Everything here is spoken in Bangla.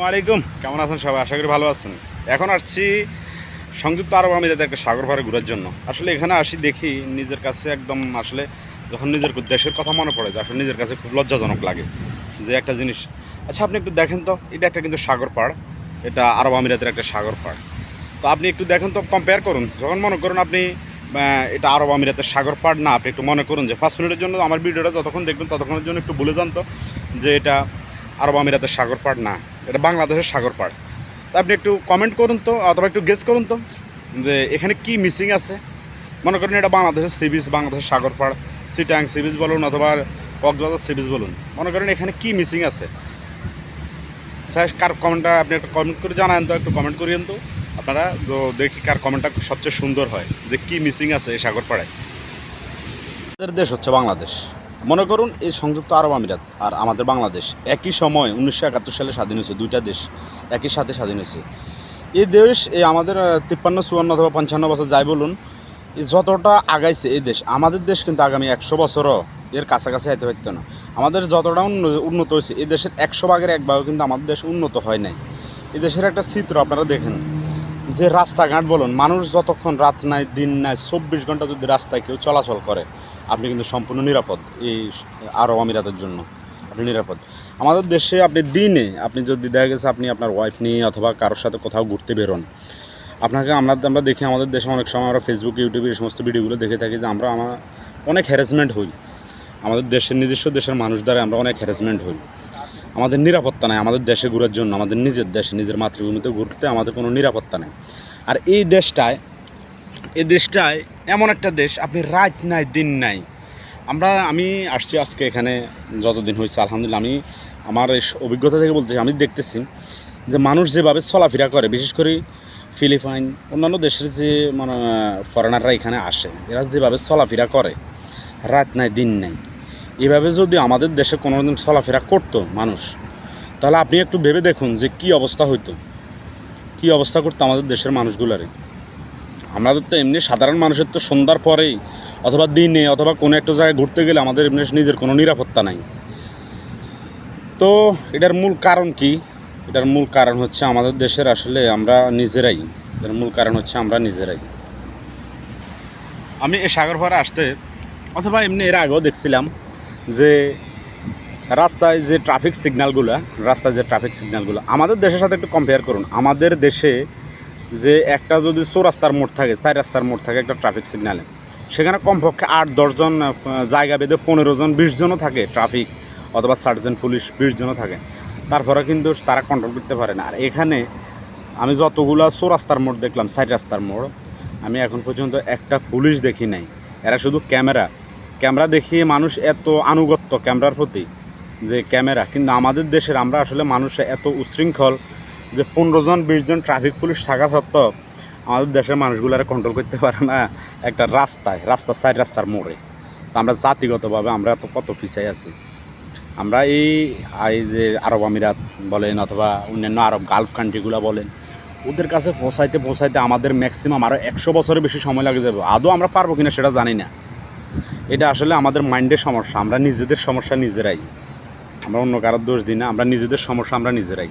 আলাইকুম, কেমন আছেন সবাই? আশা করি ভালো আছেন। এখন আসছি সংযুক্ত আরব আমিরাতে একটা সাগর পাড়ে ঘোরার জন্য। আসলে এখানে আসি দেখি নিজের কাছে একদম আসলে যখন নিজের দেশের কথা মনে পড়ে আসলে নিজের কাছে খুব লজ্জাজনক লাগে যে একটা জিনিস। আচ্ছা, আপনি একটু দেখেন তো, এটা একটা কিন্তু সাগর পাড়, এটা আরব আমিরাতের একটা সাগর পাড়। তো আপনি একটু দেখেন তো, কম্পেয়ার করুন। যখন মনে করুন আপনি এটা আরব আমিরাতের সাগর পাড় না, আপনি একটু মনে করুন যে 5 মিনিটের জন্য আমার ভিডিওটা যতক্ষণ দেখবেন ততক্ষণের জন্য একটু ভুলে যান তো যে এটা আরব আমিরাতের সাগর পাড় না, এটা বাংলাদেশের সাগর পাড়। তা আপনি একটু কমেন্ট করুন তো, অথবা একটু গেস করুন তো যে এখানে কি মিসিং আছে। মনে করেন এটা বাংলাদেশের সি বিচ, বাংলাদেশের সাগর পাড়, চিটাং সি বিচ বলুন অথবা কক্সবাজার সি বিচ বলুন, মনে করেন এখানে কি মিসিং আছে। স্যার, কার কমেন্টটা আপনি একটা কমেন্ট করে জানান তো, একটু কমেন্ট করিয়েন তো আপনারা, তো দেখি কার কমেন্টটা সবচেয়ে সুন্দর হয় যে কি মিসিং আছে এই সাগর পাড়ায়। আমাদের দেশ হচ্ছে বাংলাদেশ। মনে করুন এই সংযুক্ত আরব আমিরাত আর আমাদের বাংলাদেশ একই সময় 1971 সালে স্বাধীন হয়েছে, দুইটা দেশ একই সাথে স্বাধীন হয়েছে। এই দেশ এই আমাদের 53, 54 অথবা 55 বছর যাই বলুন, যতটা আগাইছে এই দেশ, আমাদের দেশ কিন্তু আগামী 100 বছরও এর কাছাকাছি হইতে পারত না। আমাদের যতটা উন্নত হয়েছে এই দেশের 100 ভাগের 1 ভাগও কিন্তু আমাদের দেশ উন্নত হয় নাই। এই দেশের একটা চিত্র আপনারা দেখেন যে রাস্তাঘাট বলুন, মানুষ যতক্ষণ রাত নাই দিন নাই 24 ঘন্টা যদি রাস্তায় কেউ চলাচল করে, আপনি কিন্তু সম্পূর্ণ নিরাপদ। এই আরব আমিরাতের জন্য আপনি নিরাপদ। আমাদের দেশে আপনি দিনে আপনি যদি দেখা গেছে আপনি আপনার ওয়াইফ নিয়ে অথবা কারোর সাথে কোথাও ঘুরতে বেরোন, আপনাকে আমরা দেখি আমাদের দেশে অনেক সময় আমরা ফেসবুক, ইউটিউবে এই সমস্ত ভিডিওগুলো দেখে থাকি যে আমরা অনেক হ্যারাসমেন্ট হই। আমাদের দেশের নিজস্ব দেশের মানুষ দ্বারা আমরা অনেক হ্যারাসমেন্ট হই। আমাদের নিরাপত্তা নাই আমাদের দেশে ঘোরার জন্য, আমাদের নিজের দেশে নিজের মাতৃভূমিতে ঘুরতে আমাদের কোনো নিরাপত্তা নেই। আর এই দেশটায় এমন একটা দেশ, আপনি রাত নাই দিন নাই। আমি আসছি আজকে এখানে যতদিন হয়েছে আলহামদুলিল্লাহ, আমি আমার এই অভিজ্ঞতা থেকে বলতেছি, আমি দেখতেছি যে মানুষ যেভাবে চলাফেরা করে, বিশেষ করে ফিলিপাইন অন্যান্য দেশের যে মানে ফরেনাররা এখানে আসে, এরা যেভাবে চলাফেরা করে রাত নাই দিন নাই, এভাবে যদি আমাদের দেশে কোনো দিন চলাফেরা করতো মানুষ, তাহলে আপনি একটু ভেবে দেখুন যে কি অবস্থা হইতো, কি অবস্থা করতো আমাদের দেশের মানুষগুলারে। আমাদের তো এমনি সাধারণ মানুষের তো সন্ধ্যার পরেই অথবা দিনে অথবা কোনো একটা জায়গায় ঘুরতে গেলে আমাদের এমনি নিজের কোনো নিরাপত্তা নাই। তো এটার মূল কারণ কি? এটার মূল কারণ হচ্ছে আমাদের দেশের আসলে আমরা নিজেরাই। এটার মূল কারণ হচ্ছে আমরা নিজেরাই। আমি এই সাগর পাড়ে আসতে অথবা এমনি এর আগেও দেখছিলাম যে রাস্তায় যে ট্রাফিক সিগন্যালগুলো আমাদের দেশের সাথে একটু কম্পেয়ার করুন। আমাদের দেশে যে একটা যদি চৌরাস্তার মোড় থাকে, 4 রাস্তার মোড় থাকে একটা ট্রাফিক সিগন্যালে, সেখানে কমপক্ষে 8-10 জন, জায়গা বেঁধে 15 জন 20 জনও থাকে ট্রাফিক অথবা সার্জেন্ট পুলিশ 20 জনও থাকে, তারপরে কিন্তু তারা কন্ট্রোল করতে পারে না। আর এখানে আমি যতগুলো চৌরাস্তার মোড় দেখলাম, 4 রাস্তার মোড়, আমি এখন পর্যন্ত একটা পুলিশ দেখি নাই। এরা শুধু ক্যামেরা দেখিয়ে মানুষ এত আনুগত্য ক্যামেরার প্রতি যে ক্যামেরা, কিন্তু আমাদের দেশের আমরা আসলে মানুষ এত উশৃঙ্খল যে 15 জন 20 জন ট্রাফিক পুলিশ থাকা সত্ত্বেও আমাদের দেশের মানুষগুলারে কন্ট্রোল করতে পারে না একটা রাস্তার 4 রাস্তার মোড়ে। তো আমরা জাতিগতভাবে আমরা তো কত পিছাই আছি। আমরা এই যে আরব আমিরাত বলেন অথবা অন্যান্য আরব গালফ কান্ট্রিগুলো বলেন, ওদের কাছে পৌঁছাইতে আমাদের ম্যাক্সিমাম আরও 100 বছরের বেশি সময় লাগে যাবে। আদৌ আমরা পারবো কিনা সেটা জানি না। এটা আসলে আমাদের মাইন্ডের সমস্যা, আমরা নিজেদের সমস্যা নিজেরাই। আমরা অন্য কারোর দোষ দিই না, আমরা নিজেদের সমস্যা আমরা নিজেরাই।